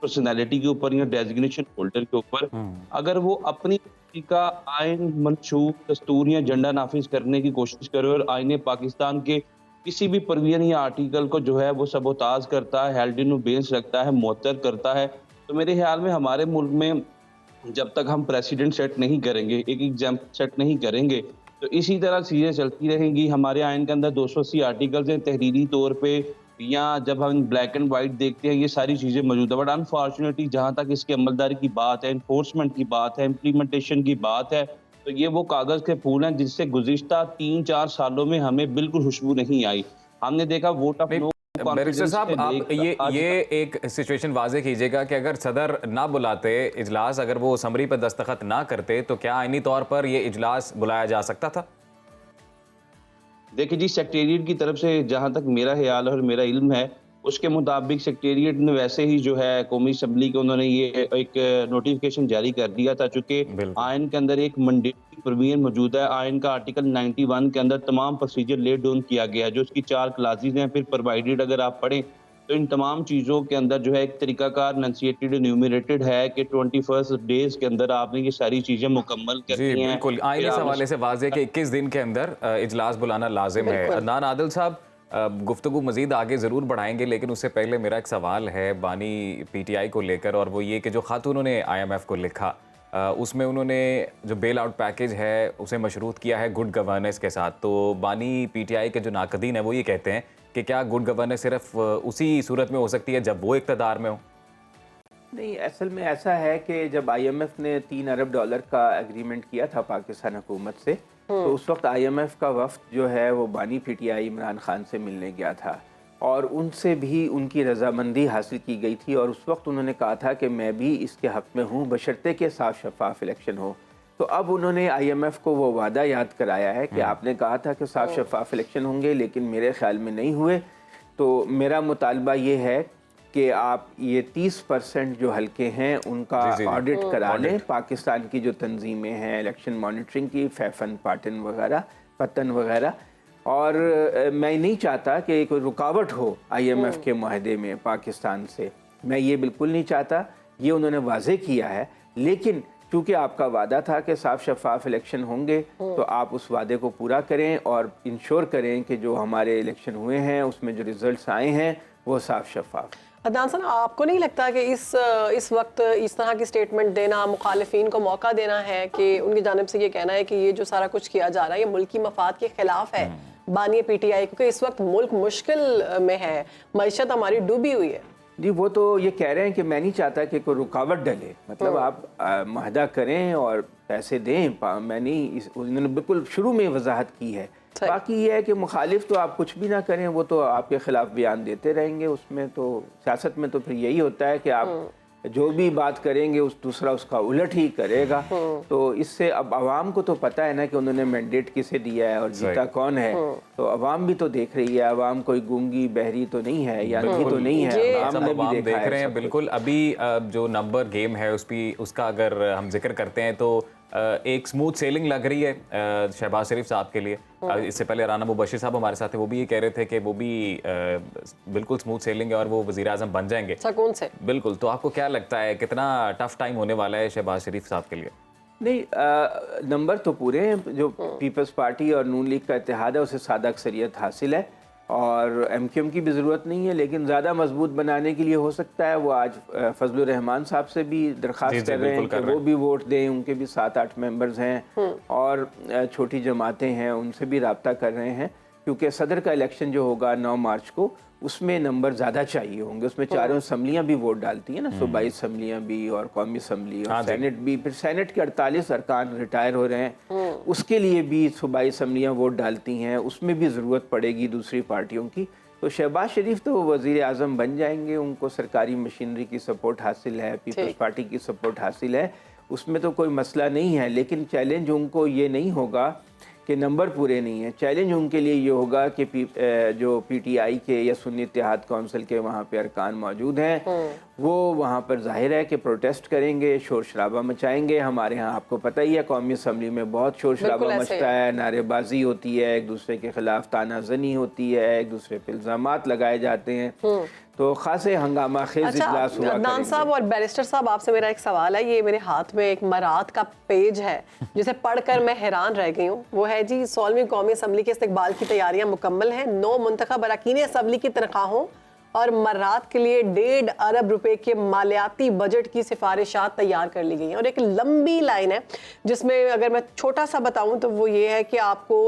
पर्सनैलिटी के ऊपर या डेजिग्नेशन होल्डर के ऊपर, अगर वो अपनी का आइन मंशूब दस्तूर या झंडा नाफिज करने की कोशिश करे और आइन पाकिस्तान के किसी भी प्रोविजन या आर्टिकल को जो है वो सबोताज करता है, हेल्ड इन अबेंस रखता है, मुअत्तर करता है, तो मेरे ख्याल में हमारे मुल्क में जब तक हम प्रेसिडेंट सेट नहीं करेंगे, एक एग्जाम्पल सेट नहीं करेंगे, तो इसी तरह चीज़ें चलती रहेंगी। हमारे आइन के अंदर 280 आर्टिकल्स हैं तहरीरी तौर पे, या जब हम ब्लैक एंड वाइट देखते हैं ये सारी चीज़ें मौजूद है। बट अनफॉर्चुनेटली जहाँ तक इसके अमलदारी की बात है, इन्फोर्समेंट की बात है, इम्प्लीमेंटेशन की बात है, तो ये वो कागज़ के फूल हैं जिससे गुज़िश्ता 3-4 सालों में हमें बिल्कुल खुशबू नहीं आई। हमने देखा वोट ऑफ नो बैरिस्टर साहब आप ये एक सिचुएशन वाजे कीजिएगा कि अगर सदर ना बुलाते इजलास, अगर वो समरी पर दस्तखत ना करते तो क्या आईनी तौर पर ये इजलास बुलाया जा सकता था? देखिए जी, सेक्रेटेरिएट की तरफ से जहां तक मेरा ख्याल और मेरा इल्म है उसके मुताबिक सेक्रेटेरिएट ने वैसे ही जो है कौमी असम्बली को उन्होंने ये एक नोटिफिकेशन जारी कर दिया था, चूंकि आइन के अंदर एक मैंडेटरी प्रोविजन मौजूद है। आइन का आर्टिकल 91 के अंदर तमाम प्रोसीजर लेट डाउन किया गया है, जो उसकी 4 क्लासेज हैं। फिर प्रोवाइडेड अगर आप पढ़ें तो इन तमाम चीज़ों के अंदर जो है एक तरीकाकार एनंसिएटेड न्यूमरेटेड है कि 21 डेज के अंदर आपने ये सारी चीज़ें मुकम्मल करनी हैं। बिल्कुल, आईनी इस हवाले से वाज़े कि 21 दिन के अंदर इजलास बुलाना लाजिम है। अदनान आदिल साहब, गुफ्तगू मज़ीद आगे ज़रूर बढ़ाएंगे, लेकिन उससे पहले मेरा एक सवाल है बानी PTI को लेकर, और वो ये कि जो खातून ने IMF को लिखा उसमें उन्होंने जो बेल आउट पैकेज है उसे मशरूत किया है गुड गवर्नेंस के साथ। तो बानी PTI के जो नाकदीन है वो ये कहते हैं कि क्या गुड गवर्नेंस सिर्फ उसी सूरत में हो सकती है जब वो इक़्तिदार में हो? नहीं, असल में ऐसा है कि जब IMF ने $3 अरब का एग्रीमेंट किया था पाकिस्तान हुकूमत से, तो उस वक्त IMF का वफ्द जो है वो बानी PTI इमरान खान से मिलने गया था और उनसे भी उनकी रजामंदी हासिल की गई थी और उस वक्त उन्होंने कहा था कि मैं भी इसके हक़ में हूँ बशर्ते के साफ शफाफ इलेक्शन हो। तो अब उन्होंने IMF को वो वादा याद कराया है कि आपने कहा था कि साफ शफाफ इलेक्शन होंगे, लेकिन मेरे ख्याल में नहीं हुए। तो मेरा मुतालबा ये है कि आप ये 30% जो हल्के हैं उनका ऑडिट करा लें। पाकिस्तान की जो तंजीमें हैं इलेक्शन मॉनिटरिंग की, फैफन पाटन वगैरह, पतन वगैरह, और मैं नहीं चाहता कि कोई रुकावट हो IMF के माहदे में पाकिस्तान से, मैं ये बिल्कुल नहीं चाहता, ये उन्होंने वाजे किया है। लेकिन चूँकि आपका वादा था कि साफ शफाफ इलेक्शन होंगे, तो आप उस वादे को पूरा करें और इंश्योर करें कि जो हमारे इलेक्शन हुए हैं उसमें जो रिजल्ट्स आए हैं वो साफ शफाफ। अदनान साहब, आपको नहीं लगता कि इस वक्त इस तरह की स्टेटमेंट देना मुखालिफिन को मौका देना है कि उनकी जानिब से ये कहना है कि ये जो सारा कुछ किया जा रहा है ये मुल्की मफाद के खिलाफ है बानी PTI, क्योंकि इस वक्त मुल्क मुश्किल में है, मईशत हमारी डूबी हुई है? जी, वो तो ये कह रहे हैं कि मैं नहीं चाहता कि कोई रुकावट डले, मतलब आप माहदा करें और पैसे दें। मैं नहीं, उन्होंने बिल्कुल शुरू में वजाहत की है सही। बाकी ये है कि मुखालिफ तो आप कुछ भी ना करें, वो तो आपके खिलाफ बयान देते रहेंगे। उसमें तो सियासत में तो फिर यही होता है कि आप जो भी बात करेंगे उस दूसरा उसका उलट ही करेगा। तो इससे अब आवाम को तो पता है ना कि उन्होंने मैंडेट किसे दिया है और जीता कौन है। तो आवाम भी तो देख रही है, आवाम कोई गूंगी बहरी तो नहीं है या अंधी तो नहीं है, आवाम ने भी आवाम देखा देख रहे है हैं। सब बिल्कुल, अभी जो नंबर गेम है उसका अगर हम जिक्र करते हैं तो एक स्मूथ सेलिंग लग रही है शहबाज शरीफ साहब के लिए। इससे पहले राना मुबशिर साहब हमारे साथ थे, वो भी ये कह रहे थे कि वो भी बिल्कुल स्मूथ सेलिंग है और वो वज़ीर आज़म बन जाएंगे सुकून से। बिल्कुल। तो आपको क्या लगता है कितना टफ टाइम होने वाला है शहबाज शरीफ साहब के लिए? नहीं, नंबर तो पूरे हैं। जो पीपल्स पार्टी और नून लीग का इत्तेहाद है उसे सादा अक्सरियत हासिल है और एमक्यूएम की भी ज़रूरत नहीं है, लेकिन ज़्यादा मजबूत बनाने के लिए हो सकता है वो आज फजलुर रहमान साहब से भी दरख्वास्त कर रहे हैं कि वो भी वोट दें। उनके भी 7-8 मेंबर्स हैं और छोटी जमातें हैं, उनसे भी रब्ता कर रहे हैं, क्योंकि सदर का इलेक्शन जो होगा 9 मार्च को, उसमें नंबर ज़्यादा चाहिए होंगे। उसमें चारों असम्बलियाँ भी वोट डालती हैं ना, सूबाई असम्बलियाँ भी और कौमी असम्बली और सेनेट भी। फिर सेनेट के 48 अरकान रिटायर हो रहे हैं, उसके लिए भी सूबाई असम्बलियाँ वोट डालती हैं, उसमें भी ज़रूरत पड़ेगी दूसरी पार्टियों की। तो शहबाज शरीफ तो वज़ीर आज़म बन जाएंगे, उनको सरकारी मशीनरी की सपोर्ट हासिल है, पीपल्स पार्टी की सपोर्ट हासिल है, उसमें तो कोई मसला नहीं है। लेकिन चैलेंज उनको ये नहीं होगा कि नंबर पूरे नहीं है। चैलेंज उनके लिए ये होगा कि जो पीटीआई के या सुन्नी इत्तेहाद कौंसिल के वहाँ पे अरकान मौजूद हैं, वो वहाँ पर जाहिर है कि प्रोटेस्ट करेंगे, शोर शराबा मचाएंगे। हमारे यहाँ आपको पता ही है कौमी असम्बली में बहुत शोर शराबा मचता है, नारेबाजी होती है, एक दूसरे के खिलाफ तानाजनी होती है, एक दूसरे पर इल्ज़ामात लगाए जाते हैं। तो खासे हंगामा खेज इजलास हुआ अदनान साहब और बैरिस्टर साहब, आपसे मेरा एक सवाल है। ये मेरे हाथ में एक मरात का पेज है जिसे पढ़कर मैं हैरान रह गई हूँ। वो है जी, 16वीं कौमी असम्बली के इस्तकबाल की तैयारियां मुकम्मल हैं। 9 मुंतखब अरकान असम्बली की तनख्वाहों और मर्रात के लिए 1.5 अरब रुपए के मालियाती बजट की सिफारिशात तैयार कर ली गई हैं। और एक लंबी लाइन है जिसमें अगर मैं छोटा सा बताऊं तो वो ये है कि आपको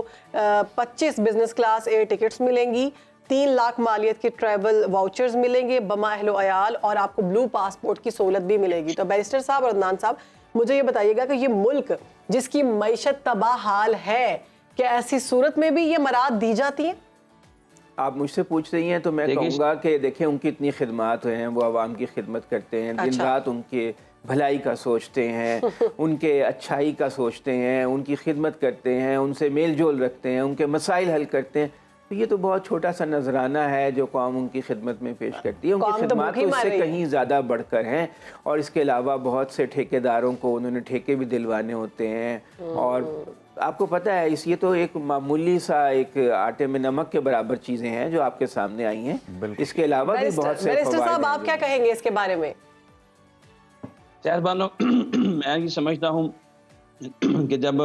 25 बिजनेस क्लास एयर टिकट्स मिलेंगी, 3 लाख मालियत के ट्रैवल वाउचर्स मिलेंगे बमा अहलो अयाल, और आपको ब्लू पासपोर्ट की सहूलत भी मिलेगी। तो बैरिस्टर साहब और अदनान साहब, मुझे ये बताइएगा कि ये मुल्क जिसकी मईशत तबाह हाल है, क्या ऐसी सूरत में भी ये मराद दी जाती है? आप मुझसे पूछ रही हैं तो मैं कहूँगा कि देखें, उनकी इतनी खिदमत हैं, वो आवाम की खिदमत करते हैं, दिन रात उनके भलाई का सोचते हैं, उनके अच्छाई का सोचते हैं, उनकी खिदमत करते हैं, उनसे मेल जोल रखते हैं, उनके मसाइल हल करते हैं। तो ये तो बहुत छोटा सा नजराना है जो कौम उनकी खिदमत में पेश करती है। उनकी खिदमत तो इससे कहीं ज़्यादा बढ़कर हैं। और इसके अलावा बहुत से ठेकेदारों को उन्होंने ठेके भी दिलवाने होते हैं। और आपको पता है ये तो एक मामूली सा एक आटे में नमक के बराबर चीज़ें हैं जो आपके सामने आई हैं। इसके अलावा भी बहुत से बैरिस्टर साहब, आप क्या कहेंगे इसके बारे में? साहबानो, मैं ये समझता हूँ कि जब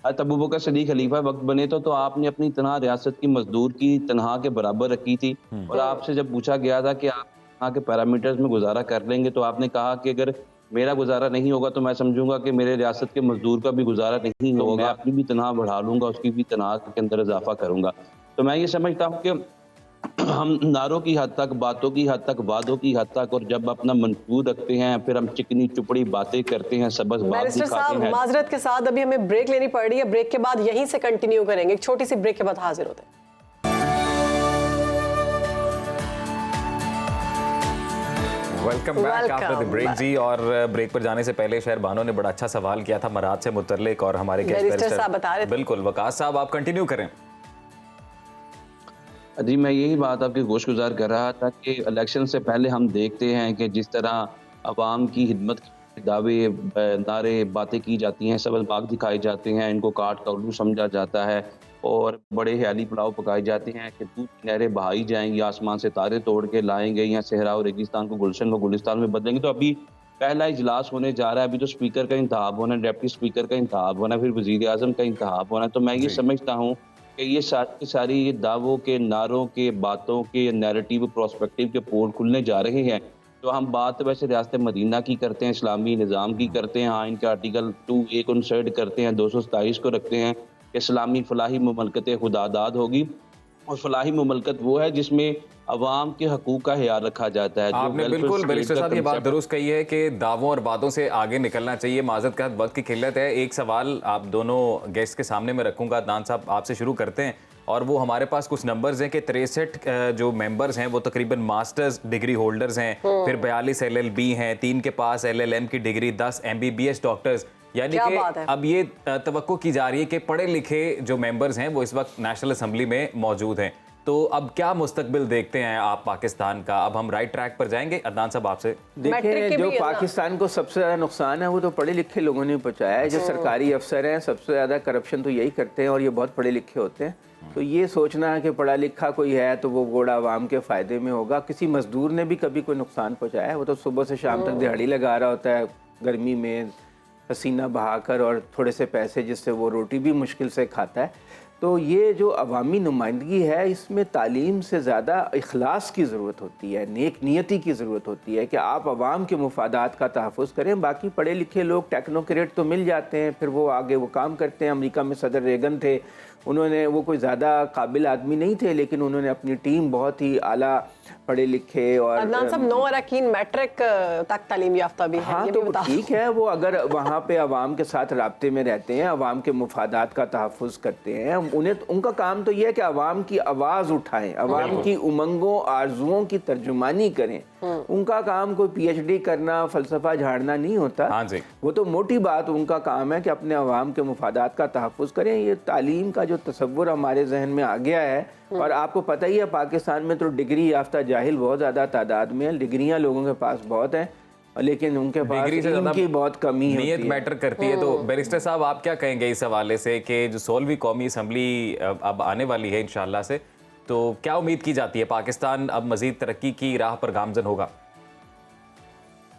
अबू बकर सदीक खलीफा वक्त बने तो आपने अपनी तनहा रियासत की मजदूर की तनहा के बराबर रखी थी। और आपसे जब पूछा गया था कि आप यहाँ के पैरामीटर्स में गुजारा कर लेंगे तो आपने कहा कि अगर मेरा गुजारा नहीं होगा तो मैं समझूंगा कि मेरे रियासत के मजदूर का भी गुजारा नहीं होगा, मैं अपनी भी तनहा बढ़ा लूंगा, उसकी भी तनहा के अंदर इजाफा करूंगा। तो मैं ये समझता हूँ कि हम नारों की हद तक, बातों की हद तक, वादों की हद तक, और जब अपना मंसूब रखते हैं फिर हम चिकनी चुपड़ी बातें करते हैं, सबस बात बैरिस्टर साहब, माजरत के साथ अभी हमें ब्रेक लेनी पड़ रही है। ब्रेक के बाद यहीं से कंटिन्यू करेंगे। एक छोटी सी ब्रेक के बाद हाजिर होते हैं। Welcome back after the break जी। और ब्रेक पर जाने से पहले शहर बानो ने बड़ा अच्छा सवाल किया था मराद से मुतल्लिक, और हमारे गेस्ट बैरिस्टर साहब बता रहे थे। बिल्कुल, वकास साहब आप कंटिन्यू करें। जी, मैं यही बात आपकी गोशगुजार कर रहा था कि इलेक्शन से पहले हम देखते हैं कि जिस तरह अवाम की हिदमत के दावे, नारे, बातें की जाती हैं, सबल बाग दिखाए जाते हैं, इनको काट का उल्लू समझा जाता है और बड़े ख्याली पुलाव पकाए जाते हैं कि दूध की नहरें बहाई जाएंगी, आसमान से तारे तोड़ के लाएंगे, या सहरा और रेगिस्तान को गुलशन व गुलिस्तान में बदलेंगे। तो अभी पहला इजलास होने जा रहा है, अभी तो स्पीकर का इंतखाब होना है, डिप्टी स्पीकर का इंतखाब होना है, फिर वजीर आज़म का इंतखाब होना है। तो मैं ये समझता हूँ कि ये सारी दावों के, नारों के, बातों के, नैरेटिव, प्रोस्पेक्टिव के पोल खुलने जा रहे हैं। तो हम बात वैसे रियासत मदीना की करते हैं, इस्लामी निज़ाम की करते हैं, हाँ इनका आर्टिकल 2A को इंसर्ट करते हैं, 227 को रखते हैं कि इस्लामी फलाही मुमलकत खुदादाद होगी, और फलाही मुमलकत वो है जिसमें अवाम के हकूक का ख्याल रखा जाता है। जो आपने welfare बिल्कुल state बैरिस्टर का साहब ये बात concept- दुरुस्त कही है कि दावों और बातों से आगे निकलना चाहिए। माजरत के साथ वक्त की किल्लत है। एक सवाल आप दोनों गेस्ट के सामने मैं रखूंगा। अदनान साहब आपसे शुरू करते हैं, और वो हमारे पास कुछ नंबर्स हैं कि 63 जो मेंबर्स हैं वो तकरीबन मास्टर्स डिग्री होल्डर्स हैं, फिर 42 LLB हैं, 3 के पास LLM की डिग्री, 10 MBBS डॉक्टर्स, यानी क्या कि बात है। अब ये तवक्को की जा रही है कि पढ़े लिखे जो मेंबर्स हैं वो इस वक्त नेशनल असम्बली में मौजूद हैं। तो अब क्या मुस्तकबिल देखते हैं आप पाकिस्तान का? अब हम राइट ट्रैक पर जाएंगे? अदनान साहब आपसे। मैट्रिक देखिए, के जो भी है ना। पाकिस्तान को सबसे ज़्यादा नुकसान है वो तो पढ़े लिखे लोगों ने पहुंचाया है। जो सरकारी अफसर हैं सबसे ज़्यादा करप्शन तो यही करते हैं, और ये बहुत पढ़े लिखे होते हैं। तो ये सोचना है कि पढ़ा लिखा कोई है तो वो गोड़ा आवाम के फ़ायदे में होगा। किसी मजदूर ने भी कभी कोई नुकसान पहुंचाया है? वो तो सुबह से शाम तक दिहाड़ी लगा रहा होता है गर्मी में, पसीना बहाकर, और थोड़े से पैसे जिससे वो रोटी भी मुश्किल से खाता है। तो ये जो अवामी नुमाइंदगी है, इसमें तालीम से ज़्यादा इखलास की ज़रूरत होती है, नेक नियति की ज़रूरत होती है कि आप अवाम के मुफादात का तहफ़्फ़ुज़ करें। बाकी पढ़े लिखे लोग टेक्नोक्रेट तो मिल जाते हैं, फिर वो आगे वो काम करते हैं। अमेरिका में सदर रेगन थे, उन्होंने, वो कोई ज़्यादा काबिल आदमी नहीं थे, लेकिन उन्होंने अपनी टीम बहुत ही आला पढ़े लिखे और अदनान साहब 9 अरकान मैट्रिक तक तालीम याफ्ता भी है। हाँ, ये तो भी बता ठीक है, वो अगर वहाँ पे अवाम के साथ राब्ते में रहते हैं, अवाम के मुफादात का तहफ़्फ़ुज़ करते हैं, उन्हें उनका काम तो ये है कि अवाम की आवाज़ उठाएं, अवाम की उमंगों आरजुओं की तर्जुमानी करें। उनका काम कोई PhD करना, फ़लसफ़ा झाड़ना नहीं होता। हाँ जी। वो तो मोटी बात उनका काम है कि अपने अवाम के मुफादात का तहफ़्फ़ुज़ करें। ये तालीम का जो तसव्वुर हमारे जहन में आ गया है, और आपको पता ही है पाकिस्तान में तो डिग्री याफ्ता जाहिल बहुत ज़्यादा तादाद में है। डिग्रियाँ लोगों के पास बहुत हैं, लेकिन उनके पास डिग्री से इल्म ज़्यादा की बहुत कमी होती नियत है। मैटर करती है। तो बैरिस्टर साहब आप क्या कहेंगे इस हवाले से कि जो 16वीं कौमी असम्बली अब आने वाली है इंशाल्लाह से, तो क्या उम्मीद की जाती है? पाकिस्तान अब मज़ीद तरक्की की राह पर गामजन होगा?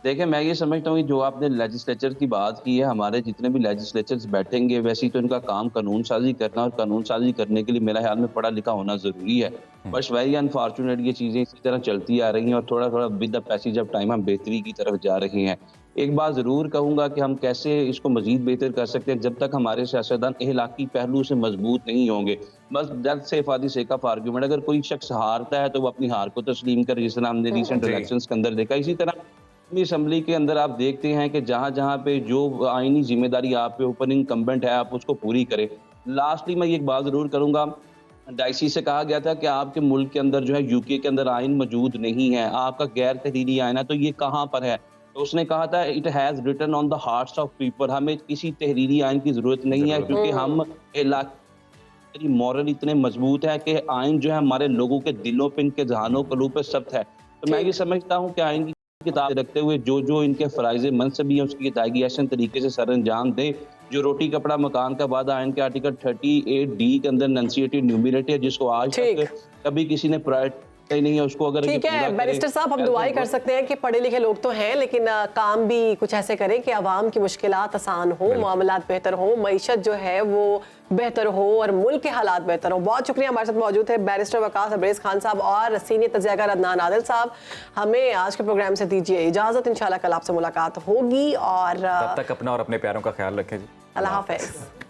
देखिए, मैं ये समझता हूँ कि जो आपने लेजिस्लेचर की बात की है, हमारे जितने भी लेजिस्लेचर्स बैठेंगे, वैसे ही तो इनका काम कानून साजी करना, और कानून साजी करने के लिए मेरा ख्याल में पढ़ा लिखा होना ज़रूरी है। बस वेरी अनफॉर्चुनेट ये चीज़ें इसी तरह चलती आ रही हैं, और थोड़ा थोड़ा with the passage of time हम बेहतरी की तरफ जा रहे हैं। एक बात ज़रूर कहूँगा कि हम कैसे इसको मज़ीद बेहतर कर सकते हैं, जब तक हमारे सियासतदान अखलाकी पहलू से मजबूत नहीं होंगे। बस दैट से फॉर सेक ऑफ आर्गूमेंट, अगर कोई शख्स हारता है तो वो अपनी हार को तस्लीम करे, जिस तरह हमने रिसेंट जी। इलेक्शंस के अंदर देखा। इसी तरह अपनी असम्बली के अंदर आप देखते हैं कि जहां जहां पे जो आईनी जिम्मेदारी आप पे ऊपर इनकम्बेंट है, आप उसको पूरी करें। लास्टली मैं एक बात जरूर करूंगा, डाइसी से कहा गया था कि आपके मुल्क के अंदर जो है, यूके के अंदर आइन मौजूद नहीं है, आपका गैर तहरीरी आइन है, तो ये कहाँ पर है? तो उसने कहा था it has written on the hearts of people. हमें किसी तहरीरी आइन की जरूरत नहीं है, क्योंकि हम मॉरल इतने मजबूत है कि आइन जो है हमारे लोगों के दिलों पे, इनके जहानों कलूब पे सख्त है। तो मैं ये समझता हूँ कि आइन की किताब रखते हुए जो इनके फराइज मनसबी हैं उसकी अदायगी ऐसे तरीके से सर अंजाम दे, जो रोटी कपड़ा मकान का वादा आइन के आर्टिकल 38D के अंदर एनंसिएटेड न्यूमरेट है, जिसको आज तक कभी किसी ने प्रायोरिटी नहीं है, उसको अगर ठीक है बैरिस्टर साहब, हम दुआई कर सकते हैं कि पढ़े लिखे लोग तो हैं, लेकिन काम भी कुछ ऐसे करें कि आवाम की मुश्किलात आसान हो, मामलात बेहतर हो, मईशत जो है वो बेहतर हो, और मुल्क के हालात बेहतर हो। बहुत शुक्रिया, हमारे साथ मौजूद है बैरिस्टर वकास अब्रेज़ खान साहब और सीनियर तज्ज़ियाकार अदनान आदिल साहब। हमें आज के प्रोग्राम से दीजिए इजाज़त, इंशाल्लाह कल आपसे मुलाकात होगी, और तब तक अपना और अपने प्यारों का ख्याल रखें जी। अल्लाह हाफ़िज़।